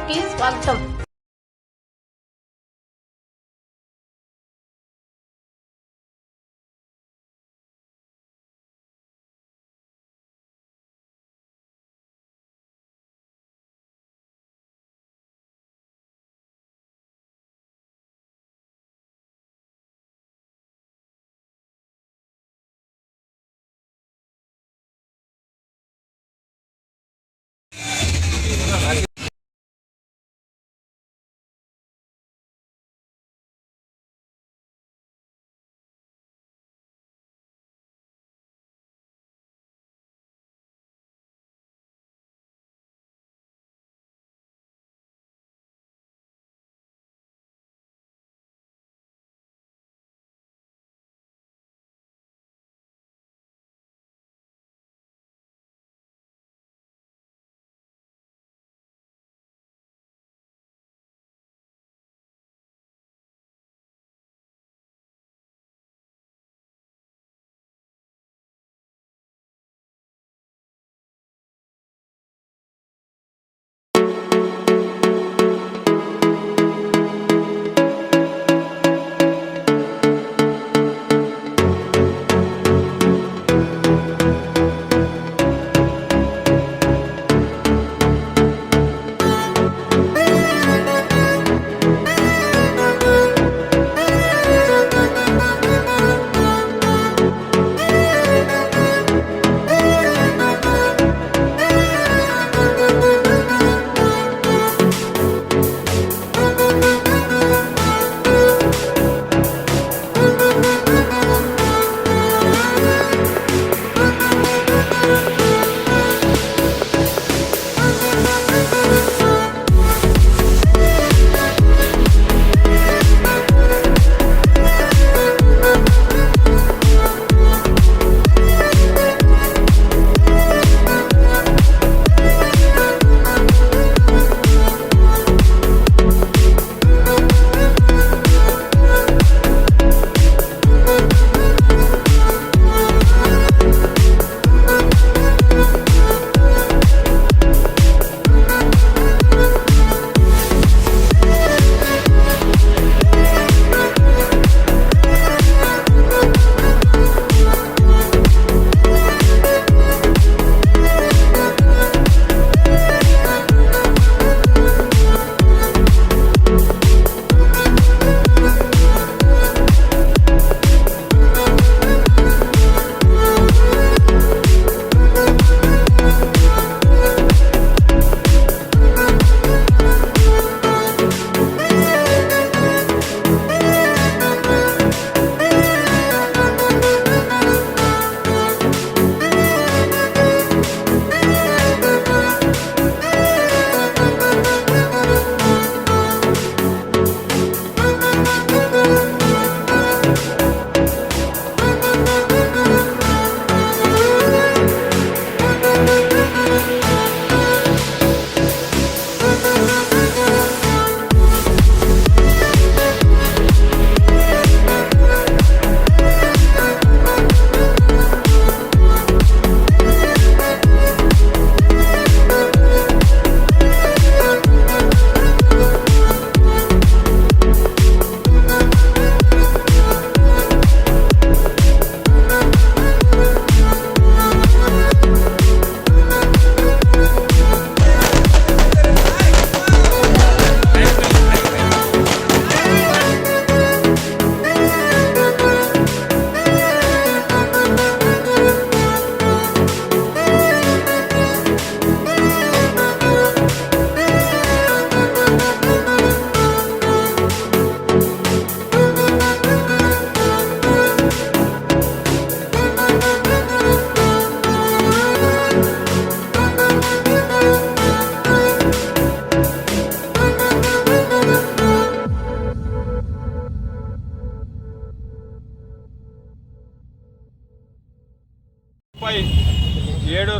కి స్వాగతం.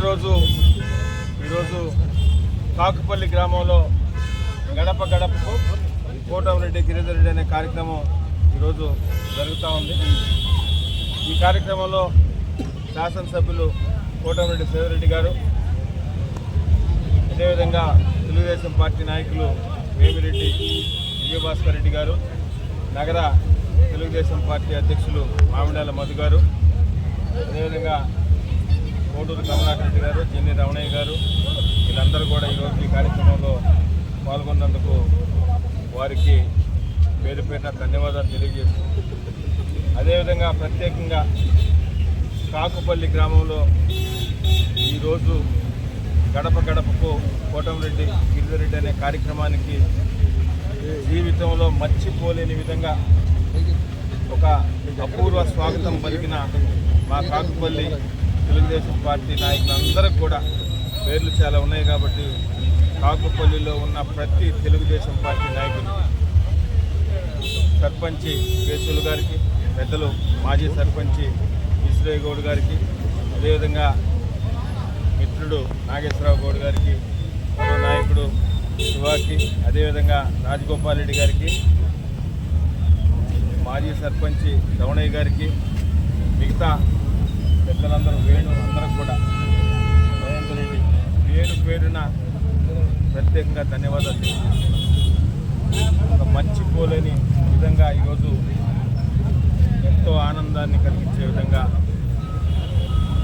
రోజు ఈరోజు కాకుపల్లి గ్రామంలో గడప గడపకు కోటమిరెడ్డి గిరిధర్ రెడ్డి అనే కార్యక్రమం ఈరోజు జరుగుతూ ఉంది. ఈ కార్యక్రమంలో శాసనసభ్యులు కోటమిరెడ్డి సేవిరెడ్డి గారు, అదేవిధంగా తెలుగుదేశం పార్టీ నాయకులు వేమిరెడ్డి విజయభాస్కర్ రెడ్డి గారు, నగర తెలుగుదేశం పార్టీ అధ్యక్షులు మామిడాల మధు గారు, అదేవిధంగా కోటూరు కమలాకర్ రెడ్డి గారు, చెన్ని రమణయ్య గారు, వీళ్ళందరూ కూడా ఈరోజు ఈ కార్యక్రమంలో పాల్గొన్నందుకు వారికి పేరు పేరున ధన్యవాదాలు తెలియజేస్తున్నాను. అదేవిధంగా ప్రత్యేకంగా కాకుపల్లి గ్రామంలో ఈరోజు గడప గడపకు కోటంరెడ్డి గిరిధరెడ్డి అనే కార్యక్రమానికి జీవితంలో మర్చిపోలేని విధంగా ఒక అపూర్వ స్వాగతం పలికిన మా కాకుపల్లి తెలుగుదేశం పార్టీ నాయకులందరికీ కూడా పేర్లు చాలా ఉన్నాయి కాబట్టి కాకుపల్లిలో ఉన్న ప్రతి తెలుగుదేశం పార్టీ నాయకులు, సర్పంచి కేసులు గారికి, పెద్దలు మాజీ సర్పంచి ఈశ్వరయ్య గౌడ్ గారికి, అదేవిధంగా మిత్రుడు నాగేశ్వరరావు గౌడ్ గారికి, మరో నాయకుడు శివాకి, అదేవిధంగా రాజగోపాల్ రెడ్డి గారికి, మాజీ సర్పంచి రమణయ్య గారికి, మిగతా పెద్దలందరూ అందరూ కూడా మహేందర్ రెడ్డి పేరు పేరున ప్రత్యేకంగా ధన్యవాదాలు తెలియజేస్తున్నాను. మర్చిపోలేని విధంగా ఈరోజు ఎంతో ఆనందాన్ని కలిగించే విధంగా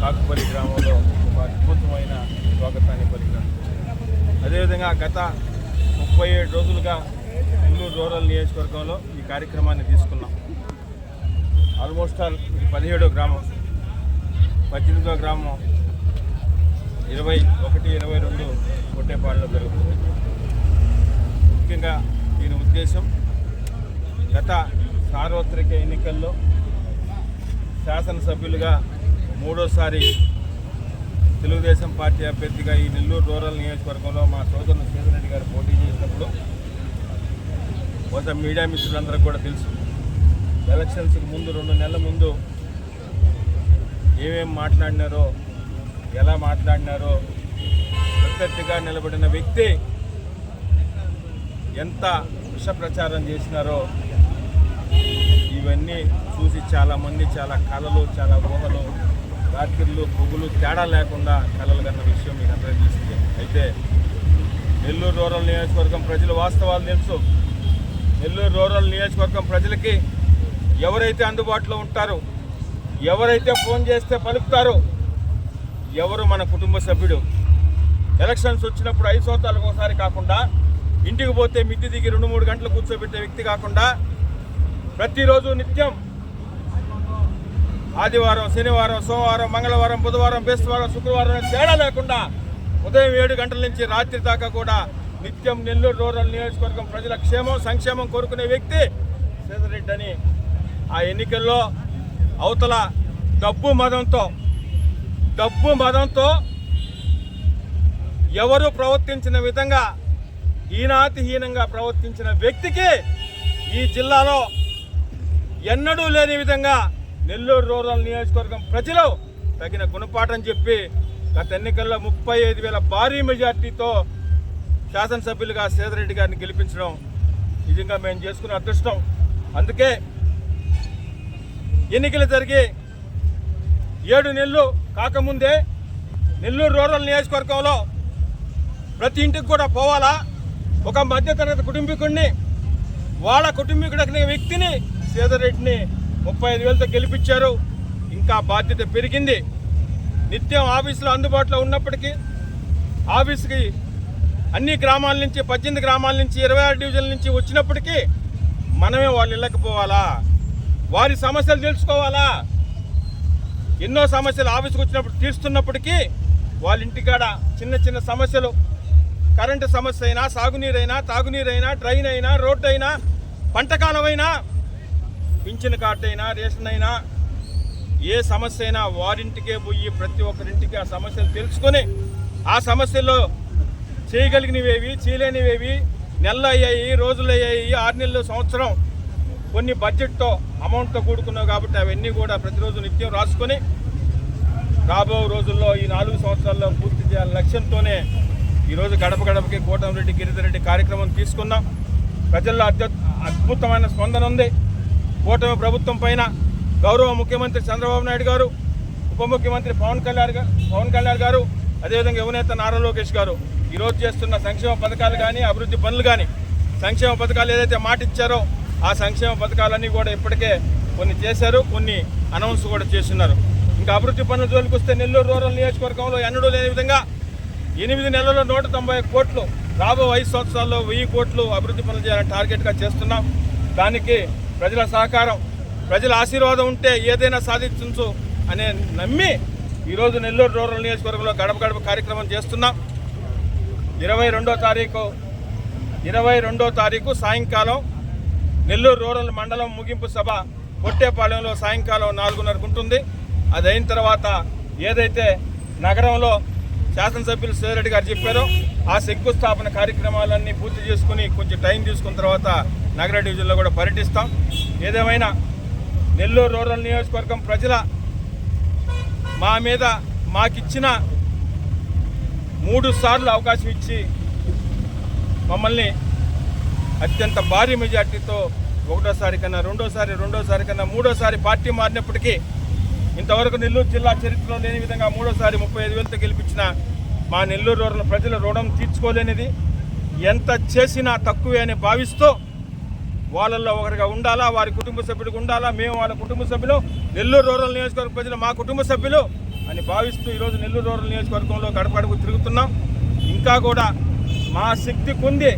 కాకుపల్లి గ్రామంలో ఒక అద్భుతమైన స్వాగతాన్ని పలికినారు. అదేవిధంగా గత 37 రోజులుగా నెల్లూరు రూరల్ నియోజకవర్గంలో ఈ కార్యక్రమాన్ని తీసుకున్నాం. ఆల్మోస్ట్ ఆల్ ఇది 17వ గ్రామం, 18వ గ్రామం 21, 22 కొట్టేపాడులో జరుగుతుంది. ముఖ్యంగా దీని ఉద్దేశం గత సార్వత్రిక ఎన్నికల్లో శాసనసభ్యులుగా 3వసారి తెలుగుదేశం పార్టీ అభ్యర్థిగా ఈ నెల్లూరు రూరల్ నియోజకవర్గంలో మా సోదరులు శ్రీధర్ గారు పోటీ చేసినప్పుడు కొంత మీడియా మిత్రులందరికీ కూడా తెలుసు. ఎలక్షన్స్కి ముందు 2 నెలల ముందు ఏమేం మాట్లాడినారో, ఎలా మాట్లాడినారో, ప్రత్యర్థిగా నిలబడిన వ్యక్తి ఎంత విష ప్రచారం చేసినారో ఇవన్నీ చూసి చాలామంది చాలా కళలు, చాలా ఊహలు, రాత్రిళ్ళు పొగులు తేడా లేకుండా కళలు కన్న విషయం మీకు అందరికీ తెలిసిందే. అయితే నెల్లూరు రూరల్ నియోజకవర్గం ప్రజలు వాస్తవాలు తెలుసు. నెల్లూరు రూరల్ నియోజకవర్గం ప్రజలకి ఎవరైతే అందుబాటులో ఉంటారో, ఎవరైతే ఫోన్ చేస్తే పలుకుతారో, ఎవరు మన కుటుంబ సభ్యుడు, ఎలక్షన్స్ వచ్చినప్పుడు 5 సంవత్సరాలకు ఒకసారి కాకుండా ఇంటికి పోతే మిద్ది దిగి 2-3 గంటలు కూర్చోబెట్టే వ్యక్తి కాకుండా ప్రతిరోజు నిత్యం ఆదివారం, శనివారం, సోమవారం, మంగళవారం, బుధవారం, బేస్తవారం, శుక్రవారం తేడా లేకుండా ఉదయం 7 గంటల నుంచి రాత్రి దాకా కూడా నిత్యం నెల్లూరు రూరల్ నియోజకవర్గం ప్రజల క్షేమం, సంక్షేమం కోరుకునే వ్యక్తి శ్రీధర్ రెడ్డి అని ఆ ఎన్నికల్లో అవతల డబ్బు మదంతో ఎవరు ప్రవర్తించిన విధంగా హీనాతిహీనంగా ప్రవర్తించిన వ్యక్తికి ఈ జిల్లాలో ఎన్నడూ లేని విధంగా నెల్లూరు రూరల్ నియోజకవర్గం ప్రజలు తగిన గుణపాఠం చెప్పి గత ఎన్నికల్లో 35,000 భారీ మెజార్టీతో శాసనసభ్యులుగా శ్రీధర్ రెడ్డి గారిని గెలిపించడం నిజంగా మేము చేసుకున్న అదృష్టం. అందుకే ఎన్నికలు జరిగి 7 నెలలు కాకముందే నెల్లూరు రూరల్ నియోజకవర్గంలో ప్రతి ఇంటికి కూడా పోవాలా, ఒక మధ్యతరగతి కుటుంబీకుడిని, వాళ్ళ కుటుంబీకుడు వ్యక్తిని శ్రీధర్ రెడ్డిని 35,000తో గెలిపించారు. ఇంకా బాధ్యత పెరిగింది. నిత్యం ఆఫీసులో అందుబాటులో ఉన్నప్పటికీ ఆఫీస్కి అన్ని గ్రామాల నుంచి 18 గ్రామాల నుంచి 26 డివిజన్ల నుంచి వచ్చినప్పటికీ మనమే వాళ్ళ ఇళ్ళకి పోవాలా, వారి సమస్యలు తెలుసుకోవాలా. ఎన్నో సమస్యలు ఆఫీస్కి వచ్చినప్పుడు తీరుస్తున్నప్పటికీ వాళ్ళ ఇంటికాడ చిన్న చిన్న సమస్యలు, కరెంటు సమస్య అయినా, సాగునీరైనా, తాగునీరైనా, డ్రైన్ అయినా, రోడ్డు అయినా, పంటకాలం అయినా, పింఛన్ కార్డు అయినా, రేషన్ అయినా, ఏ సమస్య అయినా వారింటికే పోయి ప్రతి ఒక్కరింటికి ఆ సమస్యలు తెలుసుకొని ఆ సమస్యల్లో చేయగలిగినవేవి, చేయలేనివేవి, నెలలు అయ్యాయి, రోజులు అయ్యాయి, 6 నెలలు, సంవత్సరం, కొన్ని బడ్జెట్తో అమౌంట్తో కూడుకున్నావు కాబట్టి అవన్నీ కూడా ప్రతిరోజు నిత్యం రాసుకొని రాబో రోజుల్లో ఈ 4 సంవత్సరాల్లో పూర్తి చేయాలనే లక్ష్యంతోనే ఈరోజు గడప గడపకి కోటంరెడ్డి గిరిధరెడ్డి కార్యక్రమం తీసుకున్నాం. ప్రజల్లో అద్భుతమైన స్పందన ఉంది. కూటమి ప్రభుత్వం పైన గౌరవ ముఖ్యమంత్రి చంద్రబాబు నాయుడు గారు, ఉప ముఖ్యమంత్రి పవన్ కళ్యాణ్ గారు, అదేవిధంగా యువనేత నారా లోకేష్ గారు ఈరోజు చేస్తున్న సంక్షేమ పథకాలు కానీ అభివృద్ధి పనులు కానీ, సంక్షేమ పథకాలు ఏదైతే మాట ఇచ్చారో ఆ సంక్షేమ పథకాలన్నీ కూడా ఇప్పటికే కొన్ని చేశారు, కొన్ని అనౌన్స్ కూడా చేస్తున్నారు. ఇంకా అభివృద్ధి పనులు జోలికి వస్తే నెల్లూరు రూరల్ నియోజకవర్గంలో ఎన్నడూ లేని విధంగా 8 నెలల్లో 190 కోట్లు, రాబో 5 సంవత్సరాల్లో 1000 కోట్లు అభివృద్ధి పనులు చేయాలని టార్గెట్గా చేస్తున్నాం. దానికి ప్రజల సహకారం, ప్రజల ఆశీర్వాదం ఉంటే ఏదైనా సాధించు అనే నమ్మి ఈరోజు నెల్లూరు రూరల్ నియోజకవర్గంలో గడప గడప కార్యక్రమం చేస్తున్నాం. 22వ తారీఖు సాయంకాలం నెల్లూరు రూరల్ మండలం ముగింపు సభ పొట్టేపాలెంలో సాయంకాలం 4:30 ఉంటుంది. అది అయిన తర్వాత ఏదైతే నగరంలో శాసనసభ్యులు సేరెడ్డి గారు చెప్పారో ఆ శంకుస్థాపన కార్యక్రమాలన్నీ పూర్తి చేసుకుని కొంచెం టైం తీసుకున్న తర్వాత నగర డివిజన్లో కూడా పర్యటిస్తాం. ఏదేమైనా నెల్లూరు రూరల్ నియోజకవర్గం ప్రజల మా మీద మాకిచ్చిన 3 సార్లు అవకాశం ఇచ్చి మమ్మల్ని అత్యంత భారీ మెజార్టీతో ఒకటోసారి కన్నా రెండోసారి కన్నా మూడోసారి పార్టీ మారినప్పటికీ ఇంతవరకు నెల్లూరు జిల్లా చరిత్రలో లేని విధంగా 3వ సారి 35,000తో గెలిపించిన మా నెల్లూరు రూరల్ ప్రజల రుణం తీర్చుకోలేనిది, ఎంత చేసినా తక్కువే అని భావిస్తూ వాళ్ళల్లో ఒకరిగా ఉండాలా, వారి కుటుంబ సభ్యుడిగా ఉండాలా, మేము వాళ్ళ కుటుంబ సభ్యులు, నెల్లూరు రూరల్ నియోజకవర్గ ప్రజలు మా కుటుంబ సభ్యులు అని భావిస్తూ ఈరోజు నెల్లూరు రూరల్ నియోజకవర్గంలో గడప గడపకు తిరుగుతున్నాం. ఇంకా కూడా మా శక్తి కొంది